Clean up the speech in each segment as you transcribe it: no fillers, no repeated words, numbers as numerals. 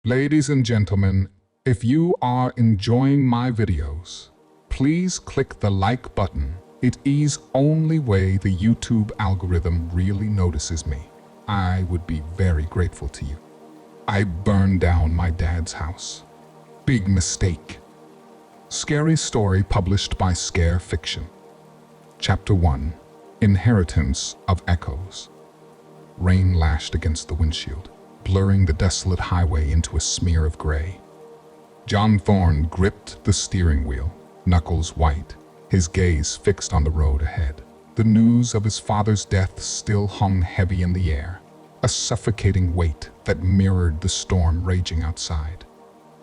Ladies and gentlemen, if you are enjoying my videos, please click the like button. It is only way the YouTube algorithm really notices me. I would be very grateful to you. I burned down my dad's house. Big mistake. Scary story published by Scare Fiction. Chapter 1. Inheritance of Echoes. Rain lashed against the windshield, blurring the desolate highway into a smear of gray. John Thorne gripped the steering wheel, knuckles white, his gaze fixed on the road ahead. The news of his father's death still hung heavy in the air, a suffocating weight that mirrored the storm raging outside.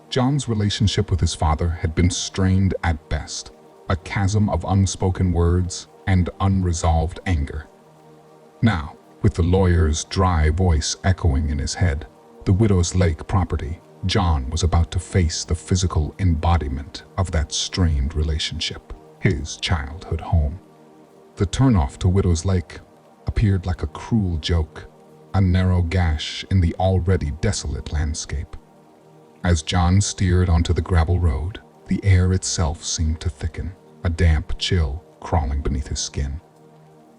John's relationship with his father had been strained at best, a chasm of unspoken words and unresolved anger. Now, with the lawyer's dry voice echoing in his head, the Widow's Lake property, John was about to face the physical embodiment of that strained relationship, his childhood home. The turnoff to Widow's Lake appeared like a cruel joke, a narrow gash in the already desolate landscape. As John steered onto the gravel road, the air itself seemed to thicken, a damp chill crawling beneath his skin.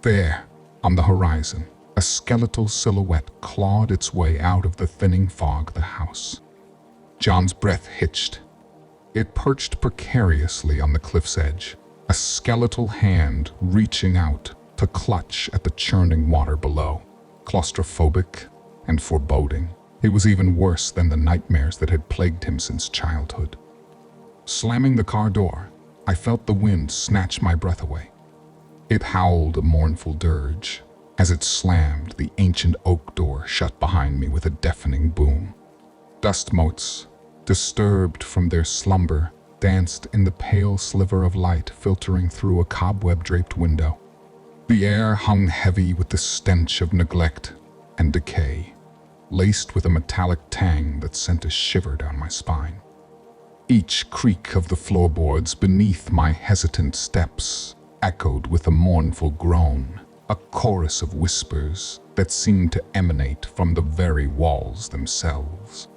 There, on the horizon, a skeletal silhouette clawed its way out of the thinning fog of the house. John's breath hitched. It perched precariously on the cliff's edge, a skeletal hand reaching out to clutch at the churning water below. Claustrophobic and foreboding, it was even worse than the nightmares that had plagued him since childhood. Slamming the car door, I felt the wind snatch my breath away. It howled a mournful dirge as it slammed the ancient oak door shut behind me with a deafening boom. Dust motes, disturbed from their slumber, danced in the pale sliver of light filtering through a cobweb-draped window. The air hung heavy with the stench of neglect and decay, laced with a metallic tang that sent a shiver down my spine. Each creak of the floorboards beneath my hesitant steps echoed with a mournful groan, a chorus of whispers that seemed to emanate from the very walls themselves.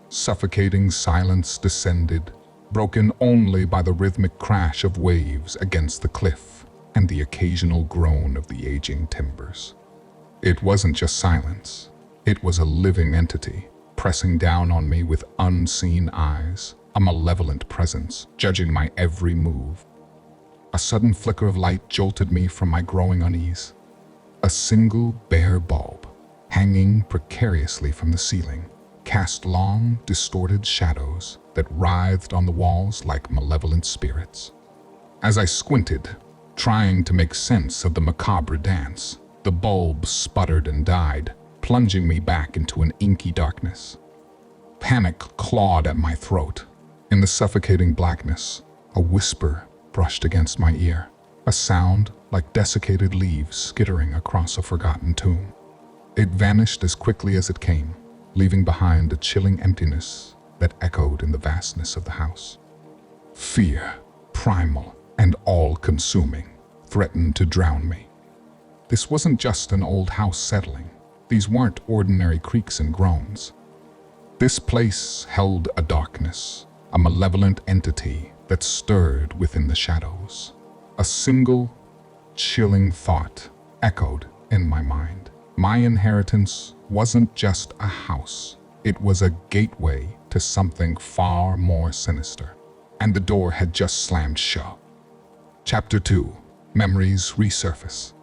Suffocating silence descended, broken only by the rhythmic crash of waves against the cliff and the occasional groan of the aging timbers. It wasn't just silence. It was a living entity, pressing down on me with unseen eyes, a malevolent presence, judging my every move. A sudden flicker of light jolted me from my growing unease. A single bare bulb, hanging precariously from the ceiling, cast long, distorted shadows that writhed on the walls like malevolent spirits. As I squinted, trying to make sense of the macabre dance, the bulb sputtered and died, plunging me back into an inky darkness. Panic clawed at my throat. In the suffocating blackness, a whisper brushed against my ear, a sound like desiccated leaves skittering across a forgotten tomb. It vanished as quickly as it came, leaving behind a chilling emptiness that echoed in the vastness of the house. Fear, primal and all-consuming, threatened to drown me. This wasn't just an old house settling. These weren't ordinary creaks and groans. This place held a darkness, a malevolent entity that stirred within the shadows. A single, chilling thought echoed in my mind. My inheritance wasn't just a house. It was a gateway to something far more sinister. And the door had just slammed shut. Chapter 2. Memories resurface.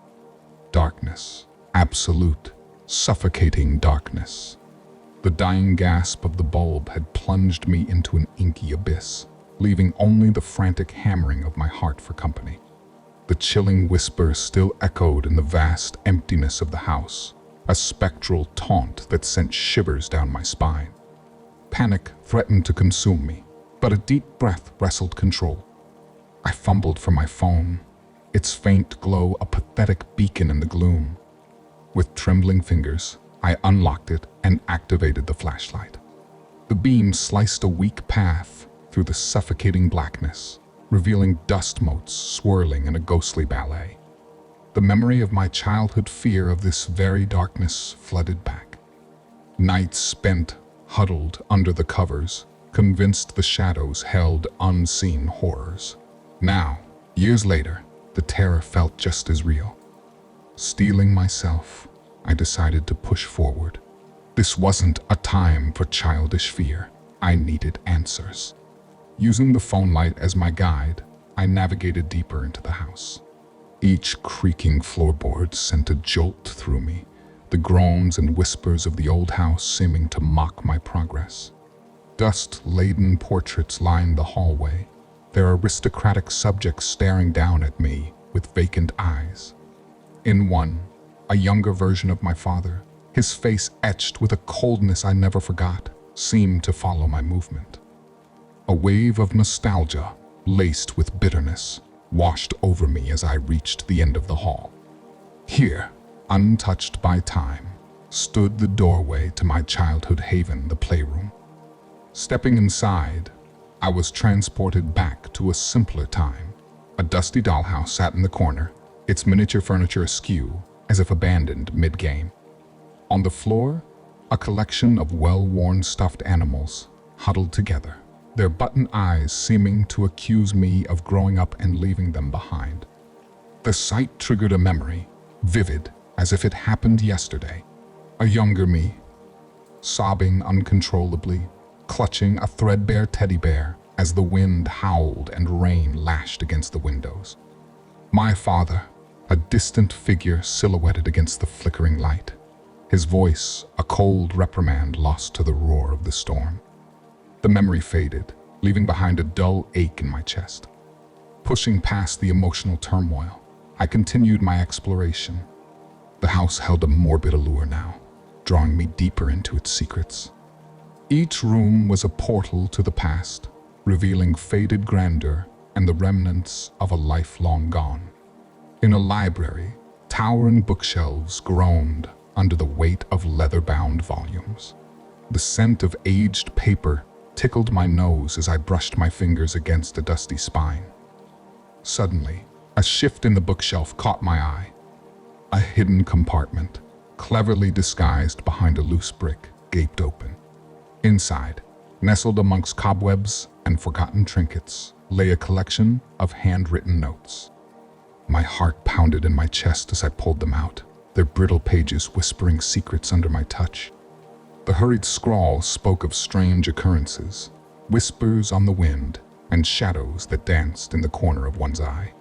Darkness. Absolute, suffocating darkness. The dying gasp of the bulb had plunged me into an inky abyss, leaving only the frantic hammering of my heart for company. The chilling whisper still echoed in the vast emptiness of the house, a spectral taunt that sent shivers down my spine. Panic threatened to consume me, but a deep breath wrestled control. I fumbled for my phone, its faint glow a pathetic beacon in the gloom. With trembling fingers, I unlocked it and activated the flashlight. The beam sliced a weak path through the suffocating blackness, revealing dust motes swirling in a ghostly ballet. The memory of my childhood fear of this very darkness flooded back. Nights spent huddled under the covers, convinced the shadows held unseen horrors. Now, years later, the terror felt just as real. Steeling myself, I decided to push forward. This wasn't a time for childish fear. I needed answers. Using the phone light as my guide, I navigated deeper into the house. Each creaking floorboard sent a jolt through me, the groans and whispers of the old house seeming to mock my progress. Dust-laden portraits lined the hallway, their aristocratic subjects staring down at me with vacant eyes. In one, a younger version of my father, his face etched with a coldness I never forgot, seemed to follow my movement. A wave of nostalgia, laced with bitterness, washed over me as I reached the end of the hall. Here, untouched by time, stood the doorway to my childhood haven, the playroom. Stepping inside, I was transported back to a simpler time. A dusty dollhouse sat in the corner, its miniature furniture askew, as if abandoned mid-game. On the floor, a collection of well-worn stuffed animals huddled together, their button eyes seeming to accuse me of growing up and leaving them behind. The sight triggered a memory, vivid as if it happened yesterday. A younger me, sobbing uncontrollably, clutching a threadbare teddy bear as the wind howled and rain lashed against the windows. My father, a distant figure silhouetted against the flickering light, his voice a cold reprimand lost to the roar of the storm. The memory faded, leaving behind a dull ache in my chest. Pushing past the emotional turmoil, I continued my exploration. The house held a morbid allure now, drawing me deeper into its secrets. Each room was a portal to the past, revealing faded grandeur and the remnants of a life long gone. In a library, towering bookshelves groaned under the weight of leather-bound volumes. The scent of aged paper tickled my nose as I brushed my fingers against a dusty spine. Suddenly, a shift in the bookshelf caught my eye. A hidden compartment, cleverly disguised behind a loose brick, gaped open. Inside, nestled amongst cobwebs and forgotten trinkets, lay a collection of handwritten notes. My heart pounded in my chest as I pulled them out, their brittle pages whispering secrets under my touch. The hurried scrawl spoke of strange occurrences, whispers on the wind, and shadows that danced in the corner of one's eye.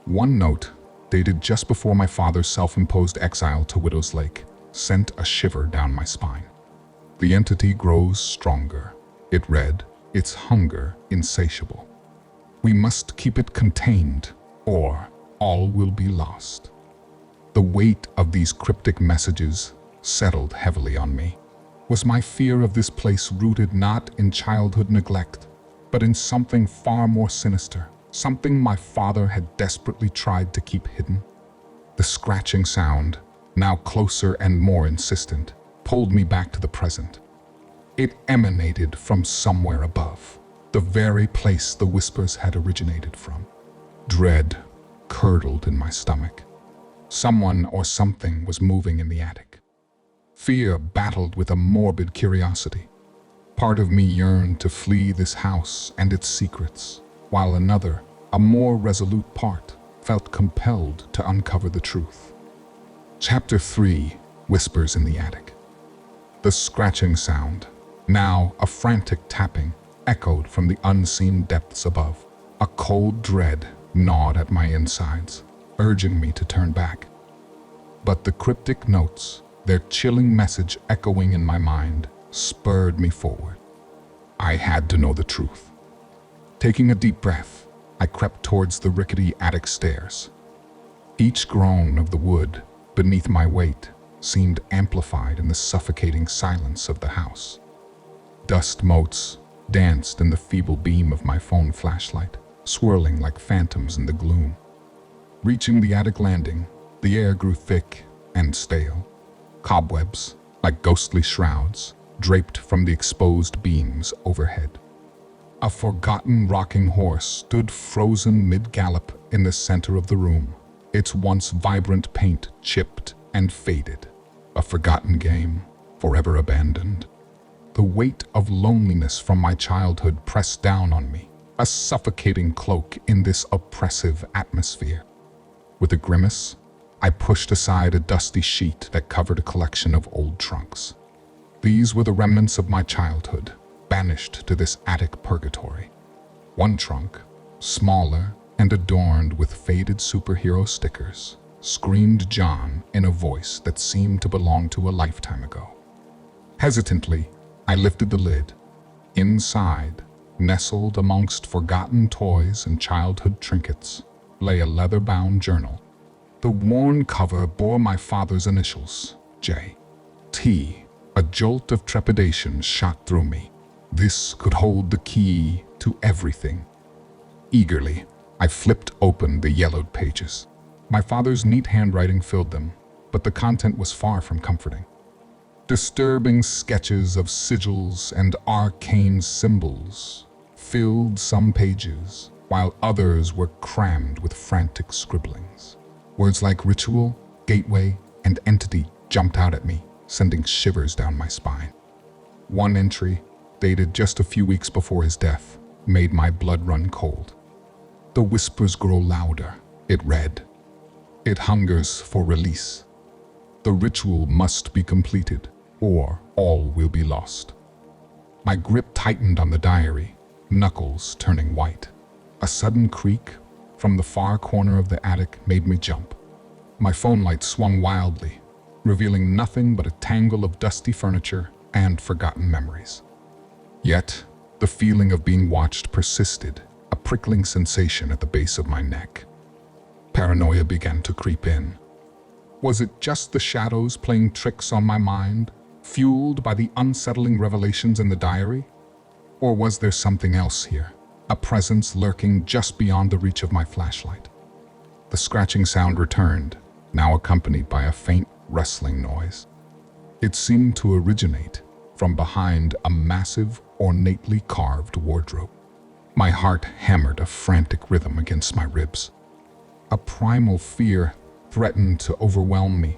One note, dated just before my father's self-imposed exile to Widow's Lake, sent a shiver down my spine. The entity grows stronger. It read, its hunger insatiable. We must keep it contained, or all will be lost. The weight of these cryptic messages settled heavily on me. Was my fear of this place rooted not in childhood neglect, but in something far more sinister, something my father had desperately tried to keep hidden? The scratching sound, now closer and more insistent, pulled me back to the present. It emanated from somewhere above, the very place the whispers had originated from. Dread curdled in my stomach. Someone or something was moving in the attic. Fear battled with a morbid curiosity. Part of me yearned to flee this house and its secrets, while another, a more resolute part, felt compelled to uncover the truth. Chapter 3: Whispers in the Attic. The scratching sound, now a frantic tapping, echoed from the unseen depths above. A cold dread gnawed at my insides, urging me to turn back. But the cryptic notes, their chilling message echoing in my mind, spurred me forward. I had to know the truth. Taking a deep breath, I crept towards the rickety attic stairs. Each groan of the wood beneath my weight seemed amplified in the suffocating silence of the house. Dust motes danced in the feeble beam of my phone flashlight, swirling like phantoms in the gloom. Reaching the attic landing, the air grew thick and stale. Cobwebs, like ghostly shrouds, draped from the exposed beams overhead. A forgotten rocking horse stood frozen mid-gallop in the center of the room, its once vibrant paint chipped and faded. A forgotten game, forever abandoned. The weight of loneliness from my childhood pressed down on me, a suffocating cloak in this oppressive atmosphere. With a grimace, I pushed aside a dusty sheet that covered a collection of old trunks. These were the remnants of my childhood, banished to this attic purgatory. One trunk, smaller and adorned with faded superhero stickers, screamed John in a voice that seemed to belong to a lifetime ago. Hesitantly, I lifted the lid. Inside, nestled amongst forgotten toys and childhood trinkets, lay a leather-bound journal. The worn cover bore my father's initials, J.T. A jolt of trepidation shot through me. This could hold the key to everything. Eagerly, I flipped open the yellowed pages. My father's neat handwriting filled them, but the content was far from comforting. Disturbing sketches of sigils and arcane symbols filled some pages, while others were crammed with frantic scribblings. Words like ritual, gateway, and entity jumped out at me, sending shivers down my spine. One entry, dated just a few weeks before his death, made my blood run cold. The whispers grow louder, it read. It hungers for release. The ritual must be completed, or all will be lost. My grip tightened on the diary, knuckles turning white. A sudden creak from the far corner of the attic made me jump. My phone light swung wildly, revealing nothing but a tangle of dusty furniture and forgotten memories. Yet, the feeling of being watched persisted, a prickling sensation at the base of my neck. Paranoia began to creep in. Was it just the shadows playing tricks on my mind, fueled by the unsettling revelations in the diary? Or was there something else here, a presence lurking just beyond the reach of my flashlight? The scratching sound returned, now accompanied by a faint rustling noise. It seemed to originate from behind a massive, ornately carved wardrobe. My heart hammered a frantic rhythm against my ribs. A primal fear threatened to overwhelm me,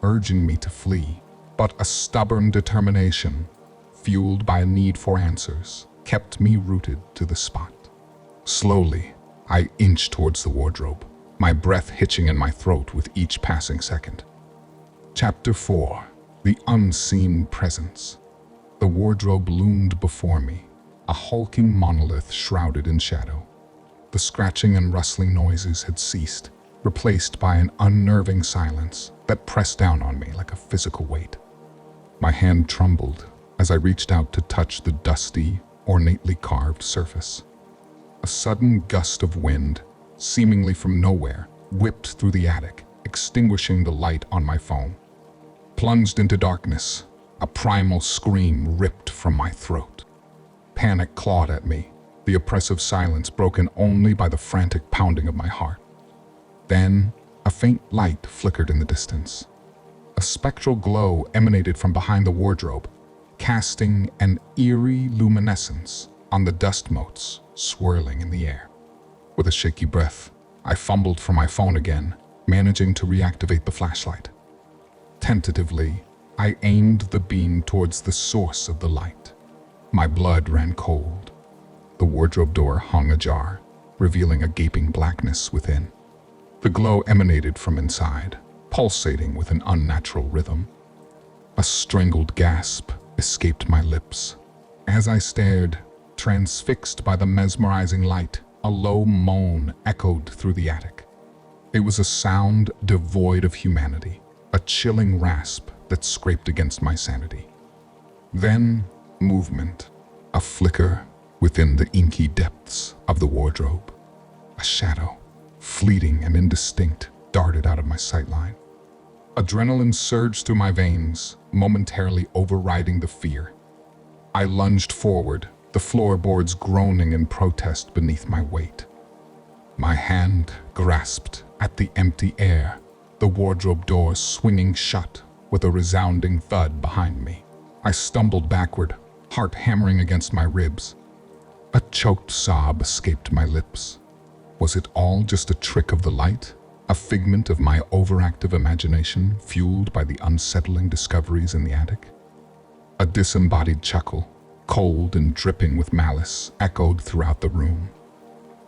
urging me to flee. But a stubborn determination, fueled by a need for answers, kept me rooted to the spot. Slowly, I inched towards the wardrobe, my breath hitching in my throat with each passing second. Chapter 4. The Unseen Presence. The wardrobe loomed before me, a hulking monolith shrouded in shadow. The scratching and rustling noises had ceased, replaced by an unnerving silence that pressed down on me like a physical weight. My hand trembled as I reached out to touch the dusty, ornately carved surface. A sudden gust of wind, seemingly from nowhere, whipped through the attic, extinguishing the light on my phone. Plunged into darkness, a primal scream ripped from my throat. Panic clawed at me, the oppressive silence broken only by the frantic pounding of my heart. Then, a faint light flickered in the distance. A spectral glow emanated from behind the wardrobe, casting an eerie luminescence on the dust motes swirling in the air. With a shaky breath, I fumbled for my phone again, managing to reactivate the flashlight. Tentatively, I aimed the beam towards the source of the light. My blood ran cold. The wardrobe door hung ajar, revealing a gaping blackness within. The glow emanated from inside, pulsating with an unnatural rhythm. A strangled gasp escaped my lips. As I stared, transfixed by the mesmerizing light, a low moan echoed through the attic. It was a sound devoid of humanity, a chilling rasp that scraped against my sanity. Then, movement, a flicker within the inky depths of the wardrobe. A shadow, fleeting and indistinct, darted out of my sightline. Adrenaline surged through my veins, momentarily overriding the fear. I lunged forward, the floorboards groaning in protest beneath my weight. My hand grasped at the empty air, the wardrobe door swinging shut with a resounding thud behind me. I stumbled backward, heart hammering against my ribs. A choked sob escaped my lips. Was it all just a trick of the light? A figment of my overactive imagination fueled by the unsettling discoveries in the attic? A disembodied chuckle, cold and dripping with malice, echoed throughout the room.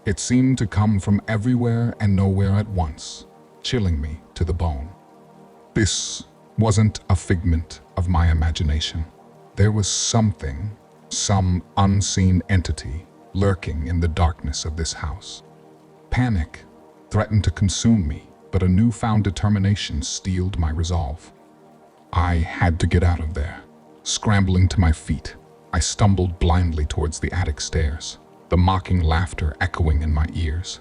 It seemed to come from everywhere and nowhere at once, chilling me to the bone. This wasn't a figment of my imagination. There was something, some unseen entity, lurking in the darkness of this house. Panic threatened to consume me, but a newfound determination steeled my resolve. I had to get out of there. Scrambling to my feet, I stumbled blindly towards the attic stairs, the mocking laughter echoing in my ears.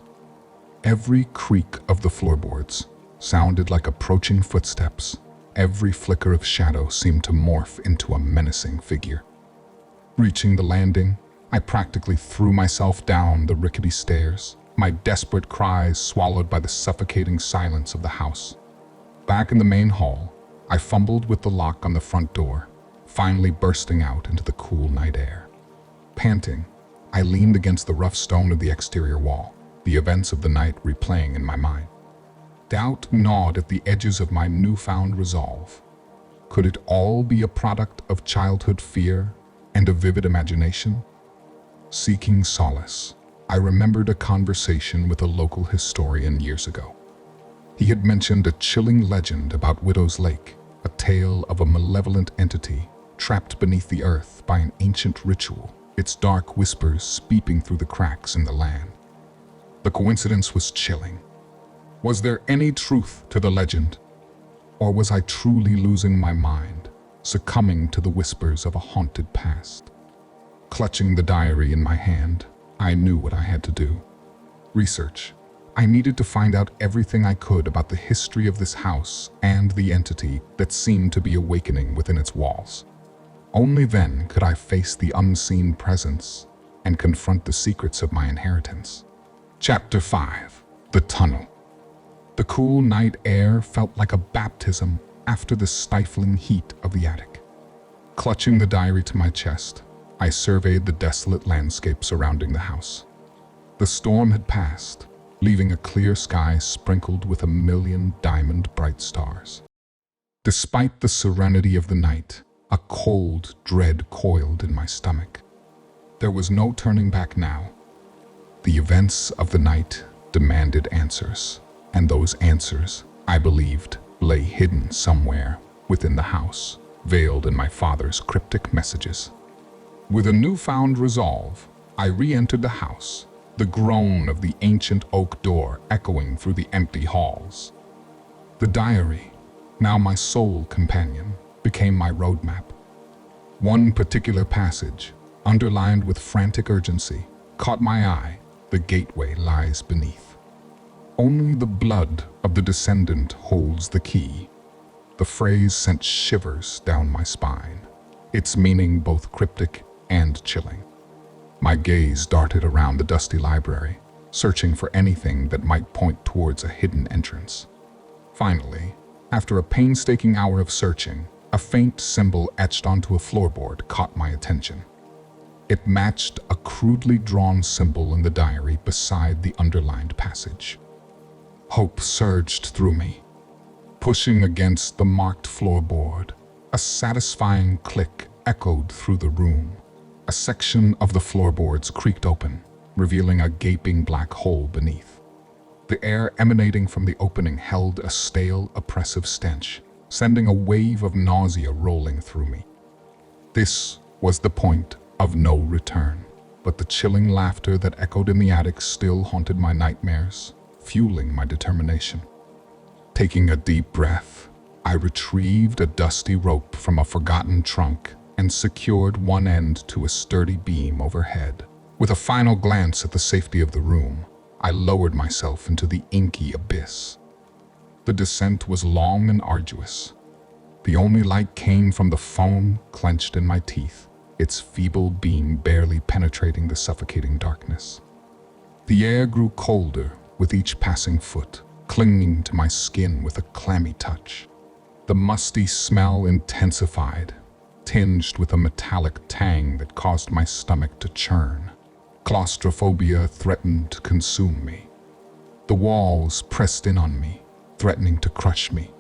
Every creak of the floorboards sounded like approaching footsteps. Every flicker of shadow seemed to morph into a menacing figure. Reaching the landing, I practically threw myself down the rickety stairs, my desperate cries swallowed by the suffocating silence of the house. Back in the main hall, I fumbled with the lock on the front door, finally bursting out into the cool night air. Panting, I leaned against the rough stone of the exterior wall, the events of the night replaying in my mind. Doubt gnawed at the edges of my newfound resolve. Could it all be a product of childhood fear and a vivid imagination? Seeking solace, I remembered a conversation with a local historian years ago. He had mentioned a chilling legend about Widow's Lake, a tale of a malevolent entity trapped beneath the earth by an ancient ritual, its dark whispers peeping through the cracks in the land. The coincidence was chilling. Was there any truth to the legend? Or was I truly losing my mind, succumbing to the whispers of a haunted past? Clutching the diary in my hand, I knew what I had to do. Research. I needed to find out everything I could about the history of this house and the entity that seemed to be awakening within its walls. Only then could I face the unseen presence and confront the secrets of my inheritance. Chapter 5. The Tunnel. The cool night air felt like a baptism after the stifling heat of the attic. Clutching the diary to my chest, I surveyed the desolate landscape surrounding the house. The storm had passed, leaving a clear sky sprinkled with a million diamond-bright stars. Despite the serenity of the night, a cold dread coiled in my stomach. There was no turning back now. The events of the night demanded answers, and those answers, I believed, lay hidden somewhere within the house, veiled in my father's cryptic messages. With a newfound resolve, I re-entered the house, the groan of the ancient oak door echoing through the empty halls. The diary, now my sole companion, became my roadmap. One particular passage, underlined with frantic urgency, caught my eye. The gateway lies beneath. Only the blood of the descendant holds the key. The phrase sent shivers down my spine, its meaning both cryptic and chilling. My gaze darted around the dusty library, searching for anything that might point towards a hidden entrance. Finally, after a painstaking hour of searching, a faint symbol etched onto a floorboard caught my attention. It matched a crudely drawn symbol in the diary beside the underlined passage. Hope surged through me. Pushing against the marked floorboard, a satisfying click echoed through the room. A section of the floorboards creaked open, revealing a gaping black hole beneath. The air emanating from the opening held a stale, oppressive stench, sending a wave of nausea rolling through me. This was the point of no return, but the chilling laughter that echoed in the attic still haunted my nightmares, fueling my determination. Taking a deep breath, I retrieved a dusty rope from a forgotten trunk and secured one end to a sturdy beam overhead. With a final glance at the safety of the room, I lowered myself into the inky abyss. The descent was long and arduous. The only light came from the foam clenched in my teeth, its feeble beam barely penetrating the suffocating darkness. The air grew colder with each passing foot, clinging to my skin with a clammy touch. The musty smell intensified, tinged with a metallic tang that caused my stomach to churn. Claustrophobia threatened to consume me. The walls pressed in on me, threatening to crush me.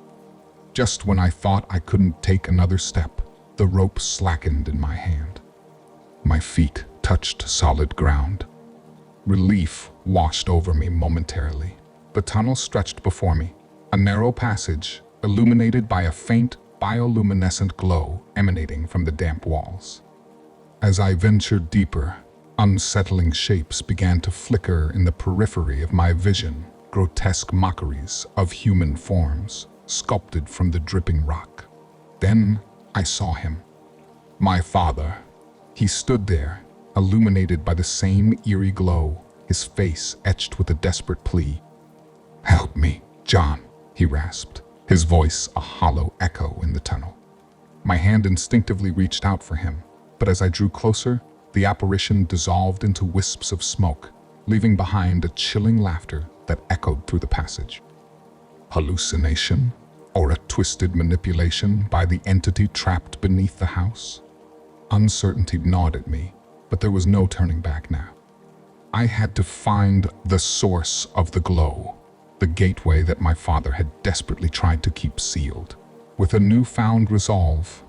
Just when I thought I couldn't take another step, The rope slackened in my hand. My feet touched solid ground. Relief washed over me momentarily. The tunnel stretched before me, a narrow passage illuminated by a faint bioluminescent glow emanating from the damp walls. As I ventured deeper, unsettling shapes began to flicker in the periphery of my vision, grotesque mockeries of human forms sculpted from the dripping rock. Then I saw him. My father. He stood there, illuminated by the same eerie glow, his face etched with a desperate plea. "Help me, John," he rasped, his voice a hollow echo in the tunnel. My hand instinctively reached out for him, but as I drew closer, the apparition dissolved into wisps of smoke, leaving behind a chilling laughter that echoed through the passage. Hallucination? Or a twisted manipulation by the entity trapped beneath the house? Uncertainty gnawed at me, but there was no turning back now. I had to find the source of the glow, the gateway that my father had desperately tried to keep sealed. With a newfound resolve,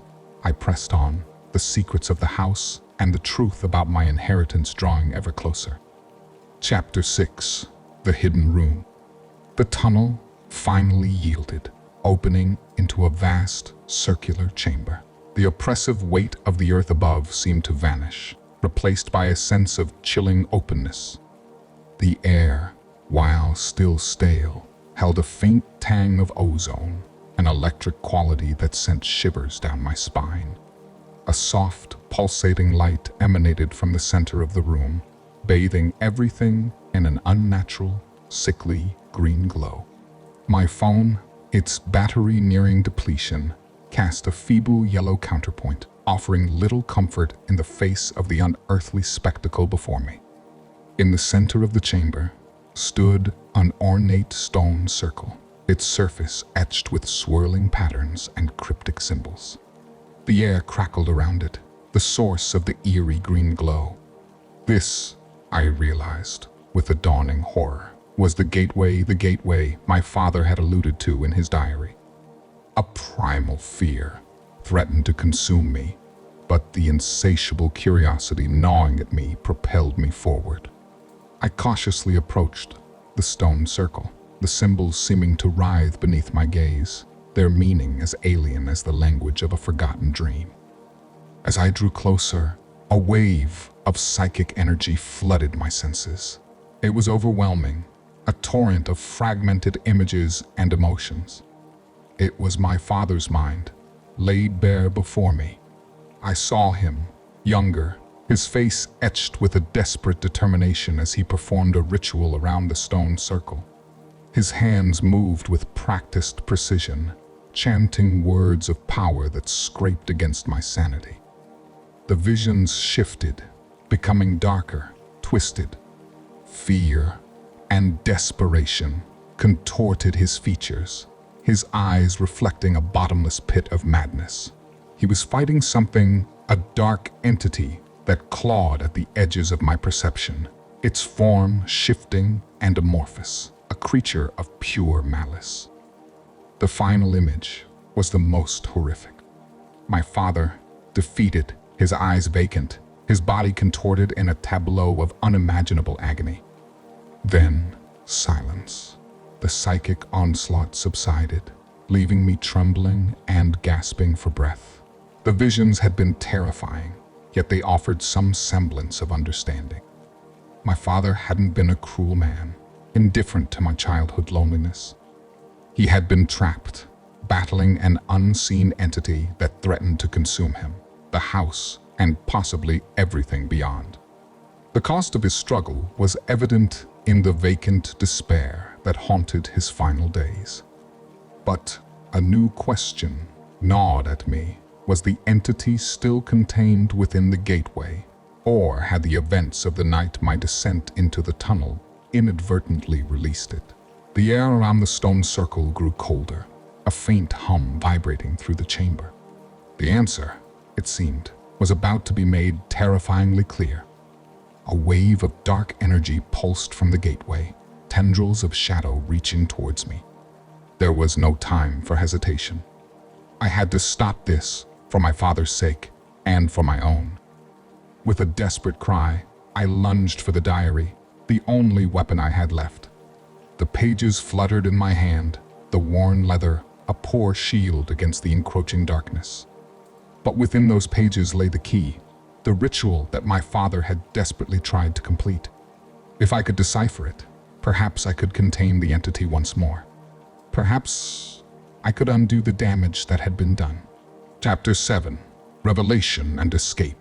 I pressed on, the secrets of the house and the truth about my inheritance drawing ever closer. Chapter 6: The Hidden Room. The tunnel finally yielded, opening into a vast, circular chamber. The oppressive weight of the earth above seemed to vanish, replaced by a sense of chilling openness. The air, while still stale, held a faint tang of ozone, an electric quality that sent shivers down my spine. A soft, pulsating light emanated from the center of the room, bathing everything in an unnatural, sickly green glow. My phone, its battery nearing depletion, cast a feeble yellow counterpoint, offering little comfort in the face of the unearthly spectacle before me. In the center of the chamber stood an ornate stone circle, its surface etched with swirling patterns and cryptic symbols. The air crackled around it, the source of the eerie green glow. This, I realized, with a dawning horror, was the gateway my father had alluded to in his diary. A primal fear threatened to consume me, but the insatiable curiosity gnawing at me propelled me forward. I cautiously approached the stone circle, the symbols seeming to writhe beneath my gaze, their meaning as alien as the language of a forgotten dream. As I drew closer, a wave of psychic energy flooded my senses. It was overwhelming, a torrent of fragmented images and emotions. It was my father's mind, laid bare before me. I saw him, younger, his face etched with a desperate determination as he performed a ritual around the stone circle. His hands moved with practiced precision, chanting words of power that scraped against my sanity. The visions shifted, becoming darker, twisted. Fear and desperation contorted his features, his eyes reflecting a bottomless pit of madness. He was fighting something, a dark entity that clawed at the edges of my perception, its form shifting and amorphous, a creature of pure malice. The final image was the most horrific. My father, defeated, his eyes vacant, his body contorted in a tableau of unimaginable agony. Then, silence. The psychic onslaught subsided, leaving me trembling and gasping for breath. The visions had been terrifying, yet they offered some semblance of understanding. My father hadn't been a cruel man, indifferent to my childhood loneliness. He had been trapped, battling an unseen entity that threatened to consume him, the house, and possibly everything beyond. The cost of his struggle was evident in the vacant despair that haunted his final days. But a new question gnawed at me. Was the entity still contained within the gateway, or had the events of the night my descent into the tunnel inadvertently released it? The air around the stone circle grew colder, a faint hum vibrating through the chamber. The answer, it seemed, was about to be made terrifyingly clear. A wave of dark energy pulsed from the gateway, tendrils of shadow reaching towards me. There was no time for hesitation. I had to stop this for my father's sake, and for my own. With a desperate cry, I lunged for the diary, the only weapon I had left. The pages fluttered in my hand, the worn leather a poor shield against the encroaching darkness. But within those pages lay the key, the ritual that my father had desperately tried to complete. If I could decipher it, perhaps I could contain the entity once more. Perhaps I could undo the damage that had been done. Chapter 7: Revelation and Escape.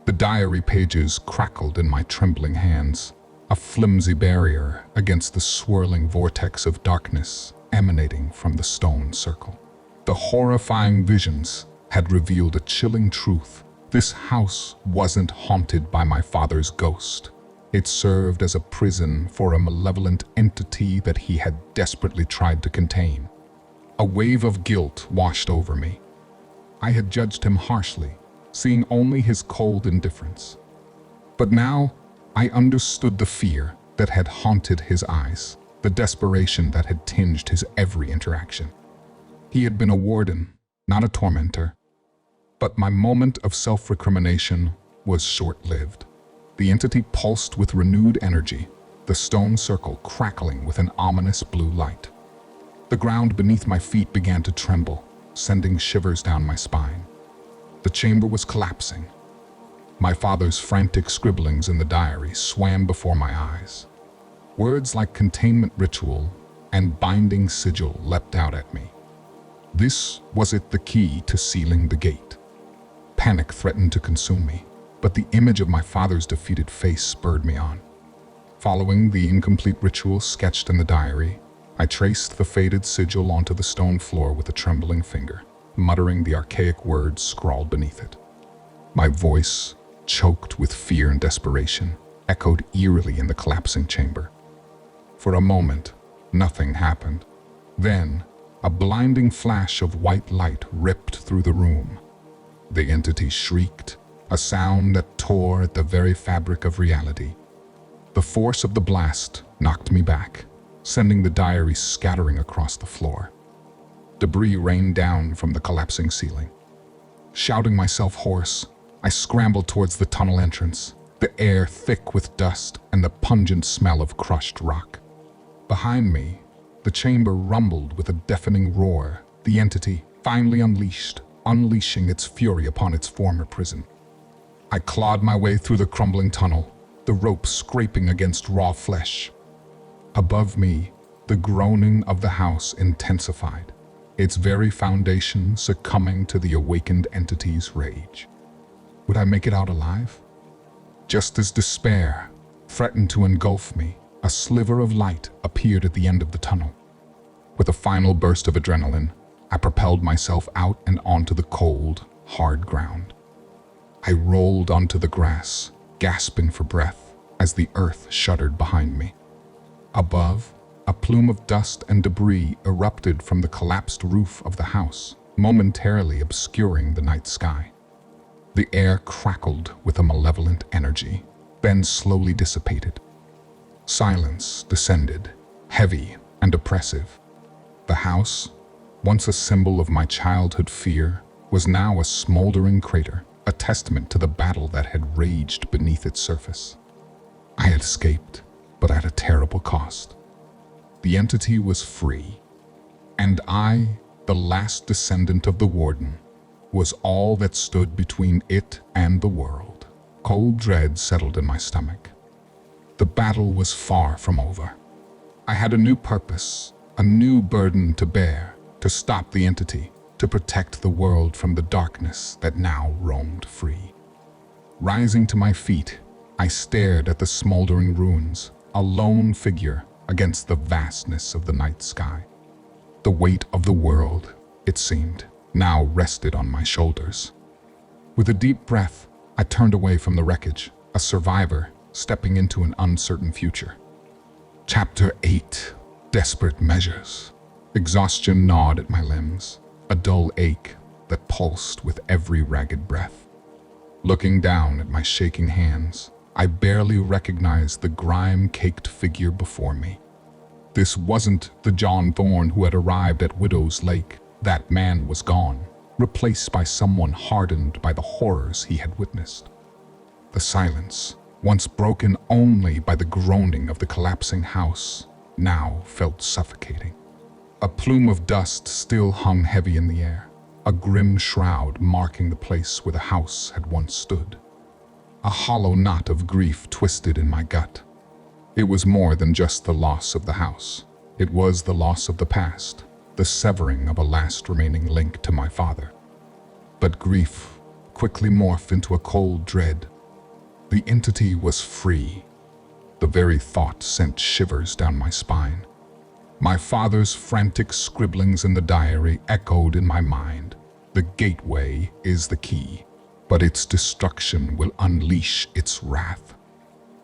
The diary pages crackled in my trembling hands, a flimsy barrier against the swirling vortex of darkness emanating from the stone circle. The horrifying visions had revealed a chilling truth. This house wasn't haunted by my father's ghost. It served as a prison for a malevolent entity that he had desperately tried to contain. A wave of guilt washed over me. I had judged him harshly, seeing only his cold indifference. But now I understood the fear that had haunted his eyes, the desperation that had tinged his every interaction. He had been a warden, not a tormentor. But my moment of self-recrimination was short-lived. The entity pulsed with renewed energy, the stone circle crackling with an ominous blue light. The ground beneath my feet began to tremble, sending shivers down my spine. The chamber was collapsing. My father's frantic scribblings in the diary swam before my eyes. Words like containment ritual and binding sigil leapt out at me. This was it, the key to sealing the gate. Panic threatened to consume me, but the image of my father's defeated face spurred me on. Following the incomplete ritual sketched in the diary, I traced the faded sigil onto the stone floor with a trembling finger, muttering the archaic words scrawled beneath it. My voice, choked with fear and desperation, echoed eerily in the collapsing chamber. For a moment, nothing happened. Then, a blinding flash of white light ripped through the room. The entity shrieked, a sound that tore at the very fabric of reality. The force of the blast knocked me back, sending the diary scattering across the floor. Debris rained down from the collapsing ceiling. Shouting myself hoarse, I scrambled towards the tunnel entrance, the air thick with dust and the pungent smell of crushed rock. Behind me, the chamber rumbled with a deafening roar, the entity finally unleashing its fury upon its former prison. I clawed my way through the crumbling tunnel, the rope scraping against raw flesh. Above me, the groaning of the house intensified, its very foundation succumbing to the awakened entity's rage. Would I make it out alive? Just as despair threatened to engulf me, a sliver of light appeared at the end of the tunnel. With a final burst of adrenaline, I propelled myself out and onto the cold, hard ground. I rolled onto the grass, gasping for breath as the earth shuddered behind me. Above, a plume of dust and debris erupted from the collapsed roof of the house, momentarily obscuring the night sky. The air crackled with a malevolent energy, then slowly dissipated. Silence descended, heavy and oppressive. The house, once a symbol of my childhood fear, was now a smoldering crater, a testament to the battle that had raged beneath its surface. I had escaped, but at a terrible cost. The entity was free, and I, the last descendant of the warden, was all that stood between it and the world. Cold dread settled in my stomach. The battle was far from over. I had a new purpose, a new burden to bear, to stop the entity, to protect the world from the darkness that now roamed free. Rising to my feet, I stared at the smoldering ruins, a lone figure against the vastness of the night sky. The weight of the world, it seemed, now rested on my shoulders. With a deep breath, I turned away from the wreckage, a survivor stepping into an uncertain future. Chapter 8: Desperate Measures. Exhaustion gnawed at my limbs, a dull ache that pulsed with every ragged breath. Looking down at my shaking hands, I barely recognized the grime-caked figure before me. This wasn't the John Thorne who had arrived at Widow's Lake. That man was gone. replaced by someone hardened by the horrors he had witnessed. The silence, once broken only by the groaning of the collapsing house, now felt suffocating. A plume of dust still hung heavy in the air, a grim shroud marking the place where the house had once stood. A hollow knot of grief twisted in my gut. It was more than just the loss of the house. It was the loss of the past, the severing of a last remaining link to my father. But grief quickly morphed into a cold dread. The entity was free. The very thought sent shivers down my spine. My father's frantic scribblings in the diary echoed in my mind. The gateway is the key, but its destruction will unleash its wrath.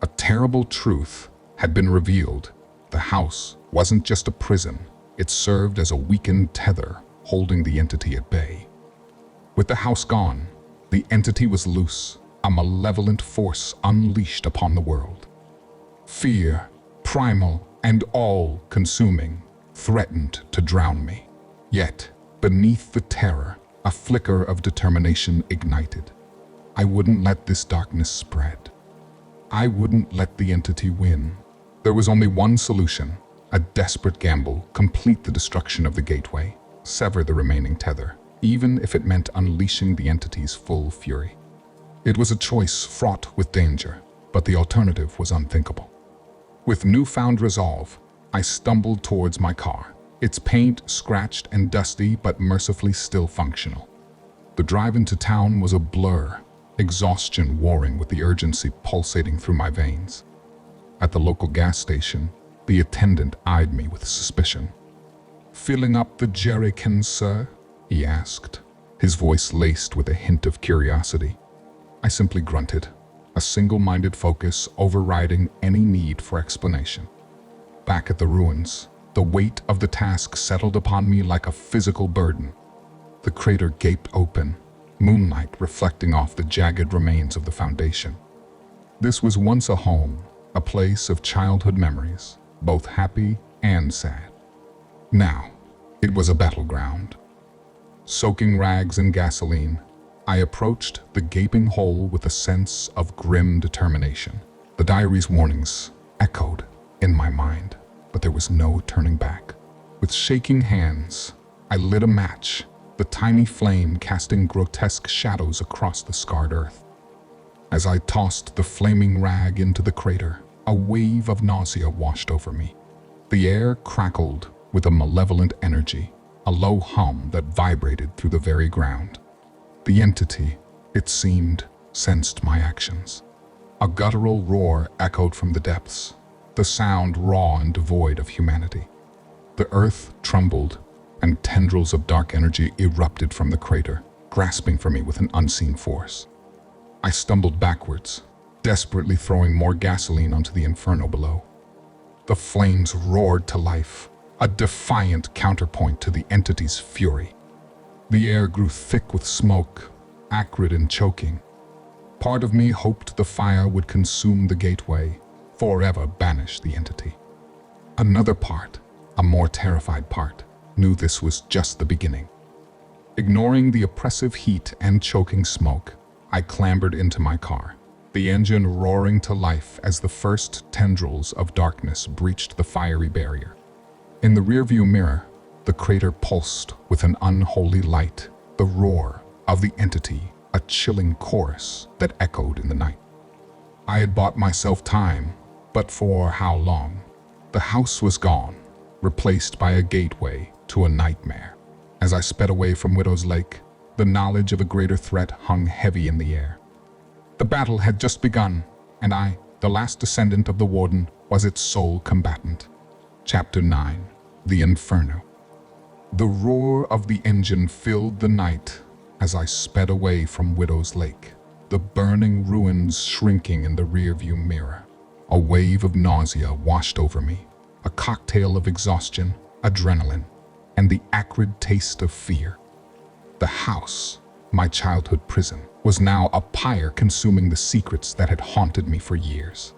A terrible truth had been revealed. The house wasn't just a prison. It served as a weakened tether, holding the entity at bay. With the house gone, the entity was loose, a malevolent force unleashed upon the world. Fear, primal and all-consuming, threatened to drown me. Yet, beneath the terror, a flicker of determination ignited. I wouldn't let this darkness spread. I wouldn't let the entity win. There was only one solution: a desperate gamble, complete the destruction of the gateway, sever the remaining tether, even if it meant unleashing the entity's full fury. It was a choice fraught with danger, but the alternative was unthinkable. With newfound resolve, I stumbled towards my car, its paint scratched and dusty but mercifully still functional. The drive into town was a blur, exhaustion warring with the urgency pulsating through my veins. At the local gas station, the attendant eyed me with suspicion. "Filling up the jerry can, sir?" he asked, his voice laced with a hint of curiosity. I simply grunted, a single-minded focus overriding any need for explanation. Back at the ruins, the weight of the task settled upon me like a physical burden. The crater gaped open, moonlight reflecting off the jagged remains of the foundation. This was once a home, a place of childhood memories, both happy and sad. Now, it was a battleground. Soaking rags in gasoline, I approached the gaping hole with a sense of grim determination. The diary's warnings echoed in my mind, but there was no turning back. With shaking hands, I lit a match, the tiny flame casting grotesque shadows across the scarred earth. As I tossed the flaming rag into the crater, a wave of nausea washed over me. The air crackled with a malevolent energy, a low hum that vibrated through the very ground. The entity, it seemed, sensed my actions. A guttural roar echoed from the depths, the sound raw and devoid of humanity. The earth trembled, and tendrils of dark energy erupted from the crater, grasping for me with an unseen force. I stumbled backwards, desperately throwing more gasoline onto the inferno below. The flames roared to life, a defiant counterpoint to the entity's fury. The air grew thick with smoke, acrid and choking. Part of me hoped the fire would consume the gateway, forever banish the entity. Another part, a more terrified part, knew this was just the beginning. Ignoring the oppressive heat and choking smoke, I clambered into my car, the engine roaring to life as the first tendrils of darkness breached the fiery barrier. In the rearview mirror, the crater pulsed with an unholy light, the roar of the entity, a chilling chorus that echoed in the night. I had bought myself time, but for how long? The house was gone, replaced by a gateway to a nightmare. As I sped away from Widow's Lake, the knowledge of a greater threat hung heavy in the air. The battle had just begun, and I, the last descendant of the Warden, was its sole combatant. Chapter 9. The Inferno. The roar of the engine filled the night as I sped away from Widow's Lake, the burning ruins shrinking in the rearview mirror. A wave of nausea washed over me, a cocktail of exhaustion, adrenaline, and the acrid taste of fear. The house, my childhood prison, was now a pyre consuming the secrets that had haunted me for years.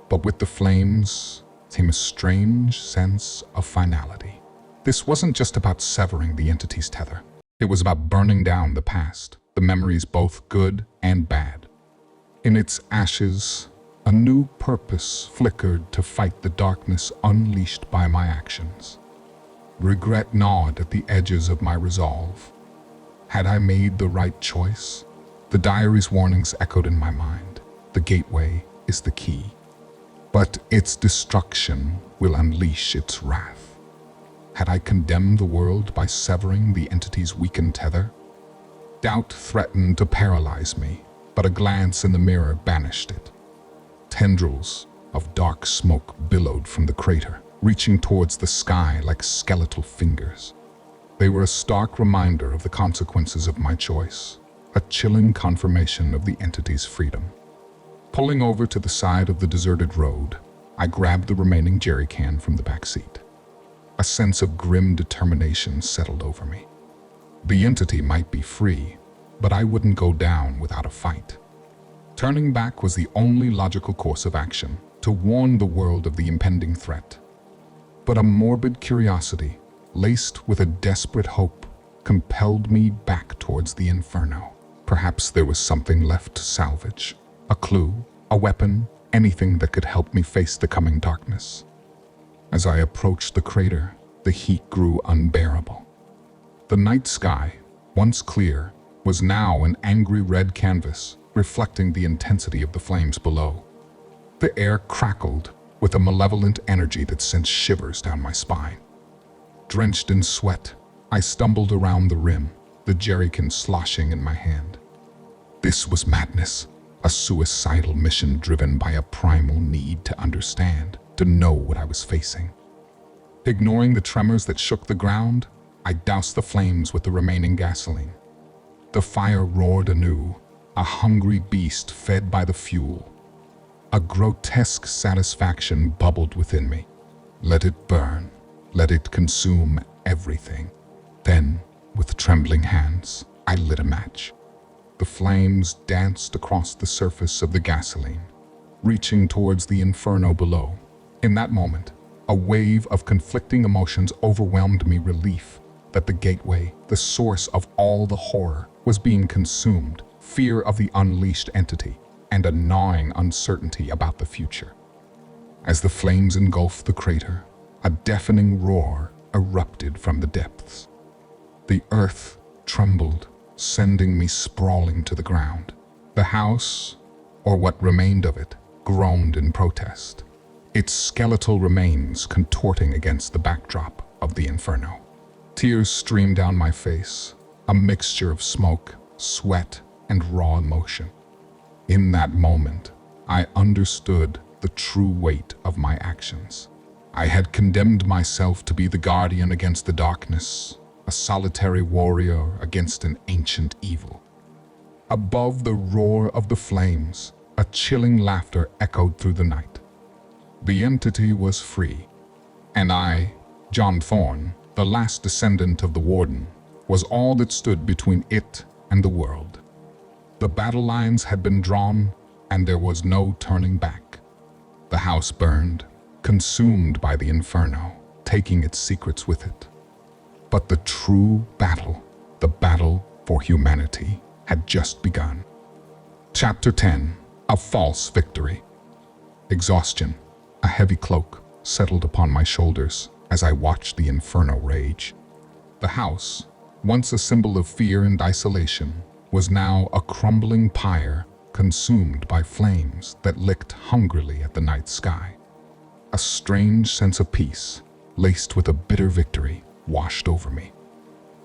But with the flames came a strange sense of finality. This wasn't just about severing the entity's tether. It was about burning down the past, the memories both good and bad. In its ashes, a new purpose flickered to fight the darkness unleashed by my actions. Regret gnawed at the edges of my resolve. Had I made the right choice? The diary's warnings echoed in my mind. The gateway is the key, but its destruction will unleash its wrath. Had I condemned the world by severing the entity's weakened tether? Doubt threatened to paralyze me, but a glance in the mirror banished it. Tendrils of dark smoke billowed from the crater, reaching towards the sky like skeletal fingers. They were a stark reminder of the consequences of my choice, a chilling confirmation of the entity's freedom. Pulling over to the side of the deserted road, I grabbed the remaining jerry can from the back seat. A sense of grim determination settled over me. The entity might be free, but I wouldn't go down without a fight. Turning back was the only logical course of action, to warn the world of the impending threat. But a morbid curiosity, laced with a desperate hope, compelled me back towards the inferno. Perhaps there was something left to salvage. A clue, a weapon, anything that could help me face the coming darkness. As I approached the crater, the heat grew unbearable. The night sky, once clear, was now an angry red canvas, reflecting the intensity of the flames below. The air crackled with a malevolent energy that sent shivers down my spine. Drenched in sweat, I stumbled around the rim, the jerrycan sloshing in my hand. This was madness, a suicidal mission driven by a primal need to understand, to know what I was facing. Ignoring the tremors that shook the ground, I doused the flames with the remaining gasoline. The fire roared anew, a hungry beast fed by the fuel. A grotesque satisfaction bubbled within me. Let it burn, let it consume everything. Then, with trembling hands, I lit a match. The flames danced across the surface of the gasoline, reaching towards the inferno below. In that moment, a wave of conflicting emotions overwhelmed me. Relief that the gateway, the source of all the horror, was being consumed, fear of the unleashed entity, and a gnawing uncertainty about the future. As the flames engulfed the crater, a deafening roar erupted from the depths. The earth trembled, sending me sprawling to the ground. The house, or what remained of it, groaned in protest, its skeletal remains contorting against the backdrop of the inferno. Tears streamed down my face, a mixture of smoke, sweat, and raw emotion. In that moment, I understood the true weight of my actions. I had condemned myself to be the guardian against the darkness, a solitary warrior against an ancient evil. Above the roar of the flames, a chilling laughter echoed through the night. The entity was free, and I, John Thorne, the last descendant of the Warden, was all that stood between it and the world. The battle lines had been drawn, and there was no turning back. The house burned, consumed by the inferno, taking its secrets with it. But the true battle, the battle for humanity, had just begun. Chapter 10, A False Victory. Exhaustion, a heavy cloak, settled upon my shoulders as I watched the inferno rage. The house, once a symbol of fear and isolation, was now a crumbling pyre consumed by flames that licked hungrily at the night sky. A strange sense of peace, laced with a bitter victory, washed over me.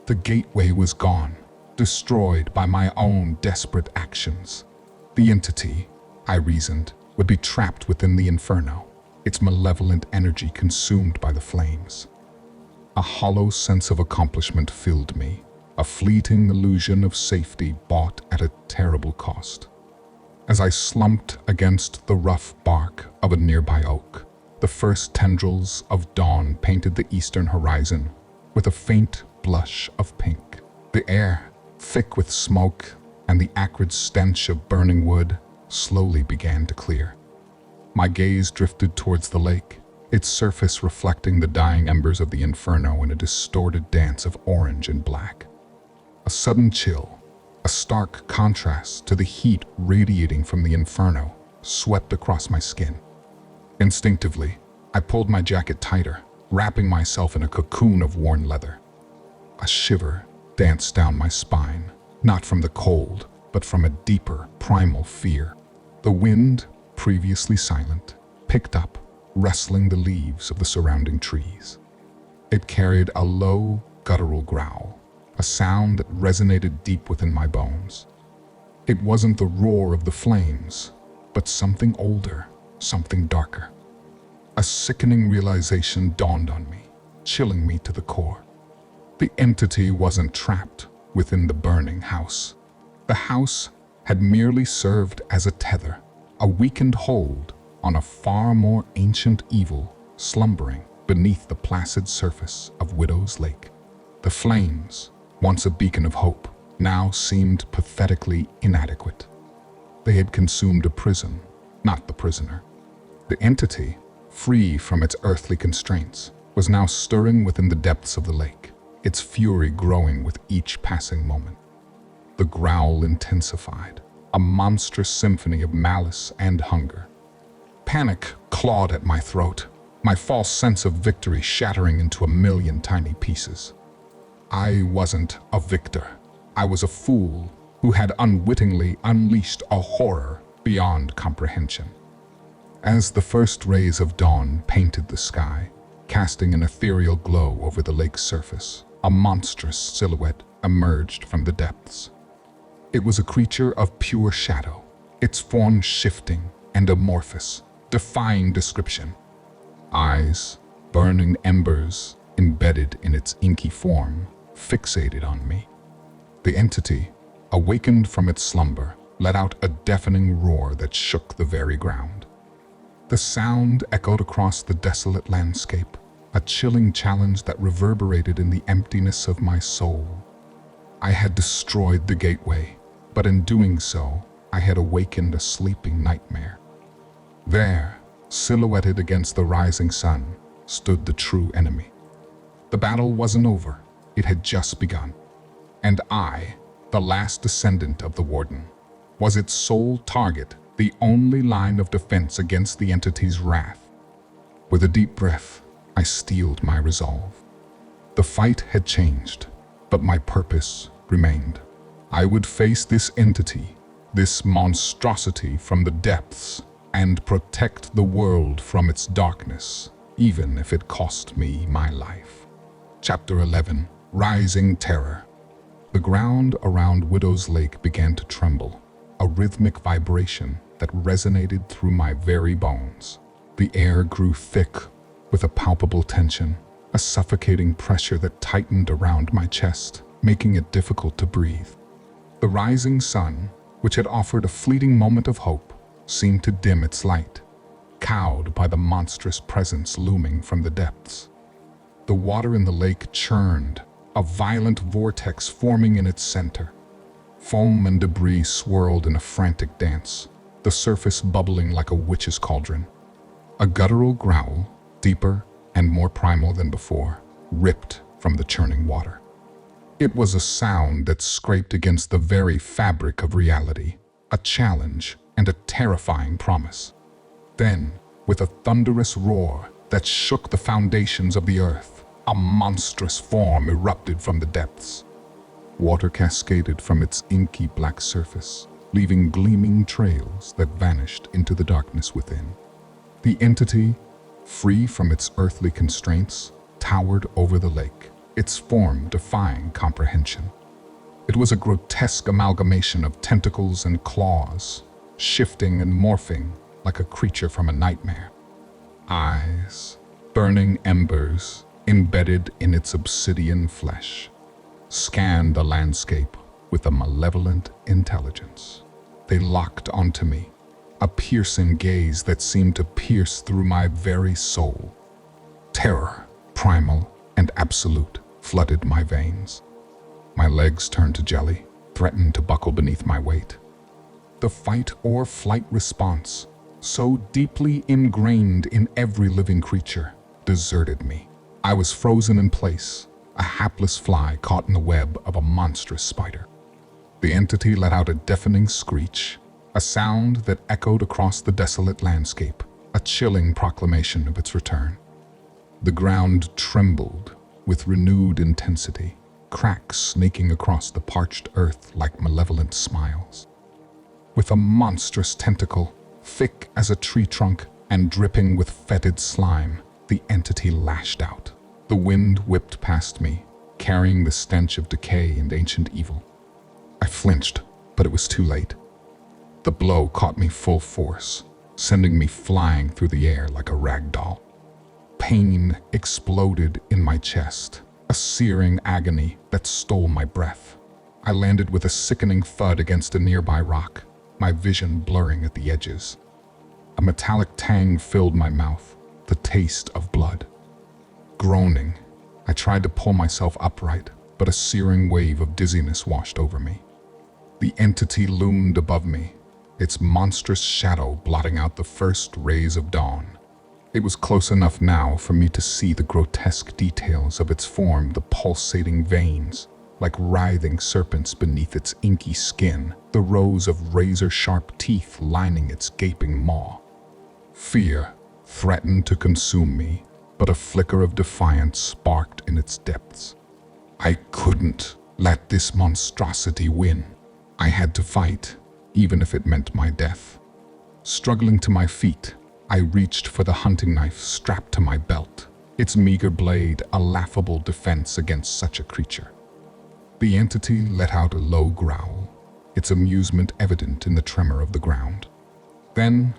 The gateway was gone, destroyed by my own desperate actions. The entity, I reasoned, would be trapped within the inferno, its malevolent energy consumed by the flames. A hollow sense of accomplishment filled me, a fleeting illusion of safety bought at a terrible cost. As I slumped against the rough bark of a nearby oak, the first tendrils of dawn painted the eastern horizon with a faint blush of pink. The air, thick with smoke and the acrid stench of burning wood, slowly began to clear. My gaze drifted towards the lake, its surface reflecting the dying embers of the inferno in a distorted dance of orange and black. A sudden chill, a stark contrast to the heat radiating from the inferno, swept across my skin. Instinctively, I pulled my jacket tighter, wrapping myself in a cocoon of worn leather. A shiver danced down my spine, not from the cold, but from a deeper, primal fear. The wind, previously silent, picked up, rustling the leaves of the surrounding trees. It carried a low, guttural growl, a sound that resonated deep within my bones. It wasn't the roar of the flames, but something older, something darker. A sickening realization dawned on me, chilling me to the core. The entity wasn't trapped within the burning house. The house had merely served as a tether, a weakened hold on a far more ancient evil slumbering beneath the placid surface of Widow's Lake. The flames, once a beacon of hope, now seemed pathetically inadequate. They had consumed a prison, not the prisoner. The entity, free from its earthly constraints, was now stirring within the depths of the lake, its fury growing with each passing moment. The growl intensified, a monstrous symphony of malice and hunger. Panic clawed at my throat, my false sense of victory shattering into a million tiny pieces. I wasn't a victor. I was a fool who had unwittingly unleashed a horror beyond comprehension. As the first rays of dawn painted the sky, casting an ethereal glow over the lake's surface, a monstrous silhouette emerged from the depths. It was a creature of pure shadow, its form shifting and amorphous, defying description. Eyes, burning embers, embedded in its inky form, fixated on me. The entity, awakened from its slumber, let out a deafening roar that shook the very ground. The sound echoed across the desolate landscape, a chilling challenge that reverberated in the emptiness of my soul. I had destroyed the gateway, but in doing so, I had awakened a sleeping nightmare. There, silhouetted against the rising sun, stood the true enemy. The battle wasn't over, it had just begun. And I, the last descendant of the Warden, was its sole target, the only line of defense against the entity's wrath. With a deep breath, I steeled my resolve. The fight had changed, but my purpose remained. I would face this entity, this monstrosity from the depths, and protect the world from its darkness, even if it cost me my life. Chapter 11. Rising Terror. The ground around Widow's Lake began to tremble, a rhythmic vibration that resonated through my very bones. The air grew thick with a palpable tension, a suffocating pressure that tightened around my chest, making it difficult to breathe. The rising sun, which had offered a fleeting moment of hope, seemed to dim its light, cowed by the monstrous presence looming from the depths. The water in the lake churned, a violent vortex forming in its center. Foam and debris swirled in a frantic dance, the surface bubbling like a witch's cauldron. A guttural growl, deeper and more primal than before, ripped from the churning water. It was a sound that scraped against the very fabric of reality, a challenge and a terrifying promise. Then, with a thunderous roar that shook the foundations of the earth, a monstrous form erupted from the depths. Water cascaded from its inky black surface, leaving gleaming trails that vanished into the darkness within. The entity, free from its earthly constraints, towered over the lake, its form defying comprehension. It was a grotesque amalgamation of tentacles and claws, shifting and morphing like a creature from a nightmare. Eyes, burning embers, embedded in its obsidian flesh, scanned the landscape with a malevolent intelligence. They locked onto me, a piercing gaze that seemed to pierce through my very soul. Terror, primal and absolute, flooded my veins. My legs turned to jelly, threatened to buckle beneath my weight. The fight or flight response, so deeply ingrained in every living creature, deserted me. I was frozen in place, a hapless fly caught in the web of a monstrous spider. The entity let out a deafening screech, a sound that echoed across the desolate landscape, a chilling proclamation of its return. The ground trembled with renewed intensity, cracks snaking across the parched earth like malevolent smiles. With a monstrous tentacle, thick as a tree trunk and dripping with fetid slime, the entity lashed out. The wind whipped past me, carrying the stench of decay and ancient evil. I flinched, but it was too late. The blow caught me full force, sending me flying through the air like a rag doll. Pain exploded in my chest, a searing agony that stole my breath. I landed with a sickening thud against a nearby rock, my vision blurring at the edges. A metallic tang filled my mouth, the taste of blood. Groaning, I tried to pull myself upright, but a searing wave of dizziness washed over me. The entity loomed above me, its monstrous shadow blotting out the first rays of dawn. It was close enough now for me to see the grotesque details of its form, the pulsating veins, like writhing serpents beneath its inky skin, the rows of razor-sharp teeth lining its gaping maw. Fear threatened to consume me, but a flicker of defiance sparked in its depths. I couldn't let this monstrosity win. I had to fight, even if it meant my death. Struggling to my feet, I reached for the hunting knife strapped to my belt, its meager blade a laughable defense against such a creature. The entity let out a low growl, its amusement evident in the tremor of the ground. Then,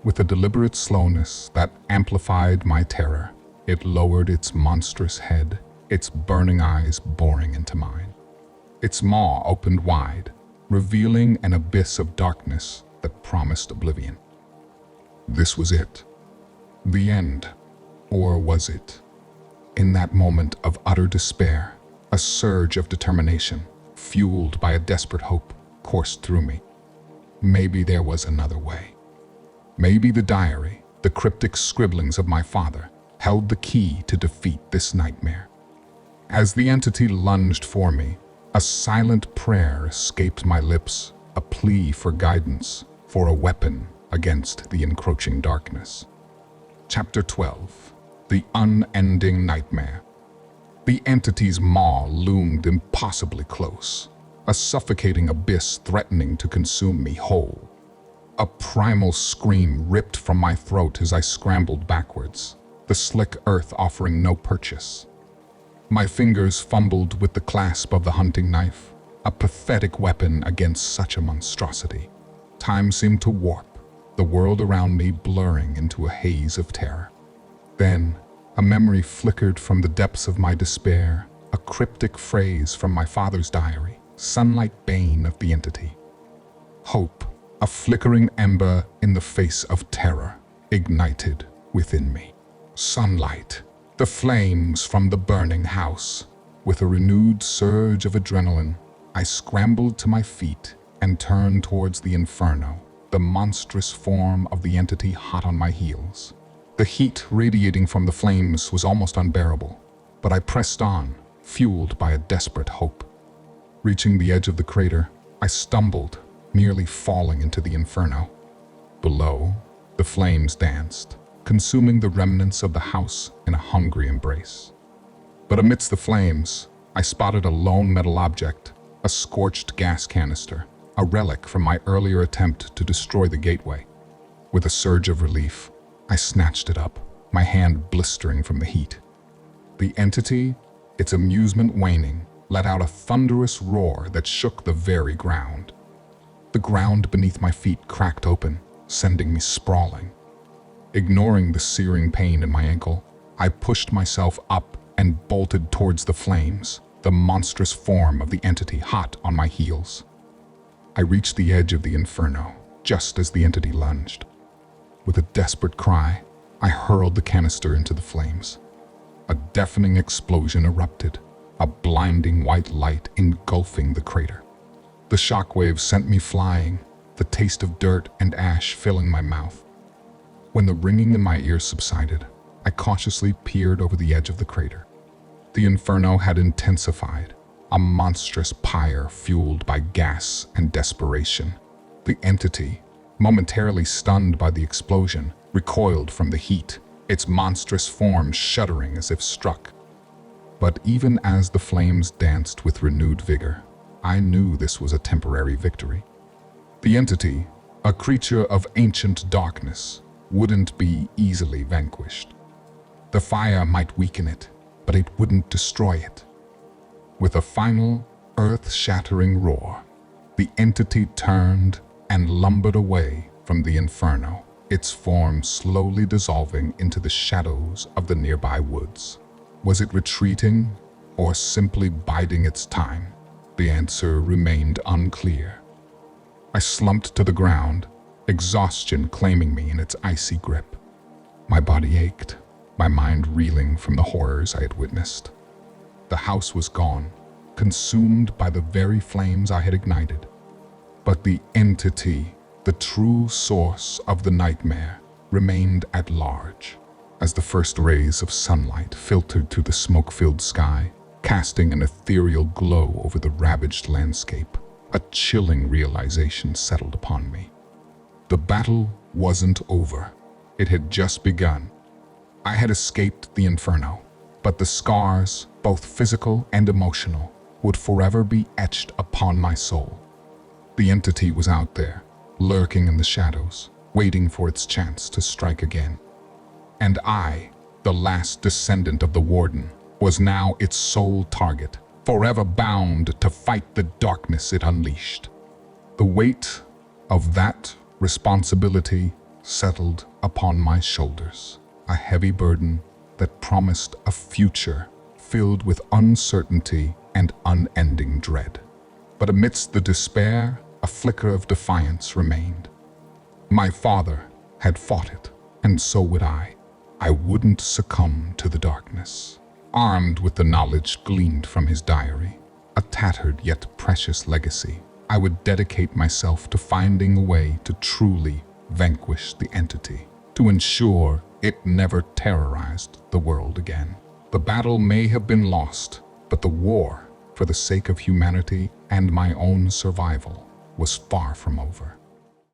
with a deliberate slowness that amplified my terror, it lowered its monstrous head, its burning eyes boring into mine. Its maw opened wide, revealing an abyss of darkness that promised oblivion. This was it. The end. Or was it? In that moment of utter despair, a surge of determination, fueled by a desperate hope, coursed through me. Maybe there was another way. Maybe the diary, the cryptic scribblings of my father, held the key to defeat this nightmare. As the entity lunged for me, a silent prayer escaped my lips, a plea for guidance, for a weapon against the encroaching darkness. Chapter 12. The Unending Nightmare. The entity's maw loomed impossibly close, a suffocating abyss threatening to consume me whole. A primal scream ripped from my throat as I scrambled backwards, the slick earth offering no purchase. My fingers fumbled with the clasp of the hunting knife, a pathetic weapon against such a monstrosity. Time seemed to warp, the world around me blurring into a haze of terror. Then, a memory flickered from the depths of my despair, a cryptic phrase from my father's diary, sunlight bane of the entity. Hope, a flickering ember in the face of terror, ignited within me. Sunlight, the flames from the burning house. With a renewed surge of adrenaline, I scrambled to my feet and turned towards the inferno, the monstrous form of the entity hot on my heels. The heat radiating from the flames was almost unbearable, but I pressed on, fueled by a desperate hope. Reaching the edge of the crater, I stumbled, nearly falling into the inferno. Below, the flames danced, consuming the remnants of the house in a hungry embrace. But amidst the flames, I spotted a lone metal object, a scorched gas canister, a relic from my earlier attempt to destroy the gateway. With a surge of relief, I snatched it up, my hand blistering from the heat. The entity, its amusement waning, let out a thunderous roar that shook the very ground. The ground beneath my feet cracked open, sending me sprawling. Ignoring the searing pain in my ankle, I pushed myself up and bolted towards the flames, the monstrous form of the entity hot on my heels. I reached the edge of the inferno, just as the entity lunged. With a desperate cry, I hurled the canister into the flames. A deafening explosion erupted, a blinding white light engulfing the crater. The shockwave sent me flying, the taste of dirt and ash filling my mouth. When the ringing in my ears subsided, I cautiously peered over the edge of the crater. The inferno had intensified, a monstrous pyre fueled by gas and desperation. The entity, momentarily stunned by the explosion, recoiled from the heat, its monstrous form shuddering as if struck. But even as the flames danced with renewed vigor, I knew this was a temporary victory. The entity, a creature of ancient darkness, wouldn't be easily vanquished. The fire might weaken it, but it wouldn't destroy it. With a final, earth-shattering roar, the entity turned and lumbered away from the inferno, its form slowly dissolving into the shadows of the nearby woods. Was it retreating or simply biding its time? The answer remained unclear. I slumped to the ground, exhaustion claiming me in its icy grip. My body ached, my mind reeling from the horrors I had witnessed. The house was gone, consumed by the very flames I had ignited. But the entity, the true source of the nightmare, remained at large. As the first rays of sunlight filtered through the smoke-filled sky, casting an ethereal glow over the ravaged landscape, a chilling realization settled upon me. The battle wasn't over. It had just begun. I had escaped the inferno, but the scars, both physical and emotional, would forever be etched upon my soul. The entity was out there, lurking in the shadows, waiting for its chance to strike again. And I, the last descendant of the warden, was now its sole target, forever bound to fight the darkness it unleashed. The weight of that responsibility settled upon my shoulders, a heavy burden that promised a future filled with uncertainty and unending dread. But amidst the despair, a flicker of defiance remained. My father had fought it, and so would I. I wouldn't succumb to the darkness. Armed with the knowledge gleaned from his diary, a tattered yet precious legacy, I would dedicate myself to finding a way to truly vanquish the entity, to ensure it never terrorized the world again. The battle may have been lost, but the war, for the sake of humanity and my own survival, was far from over.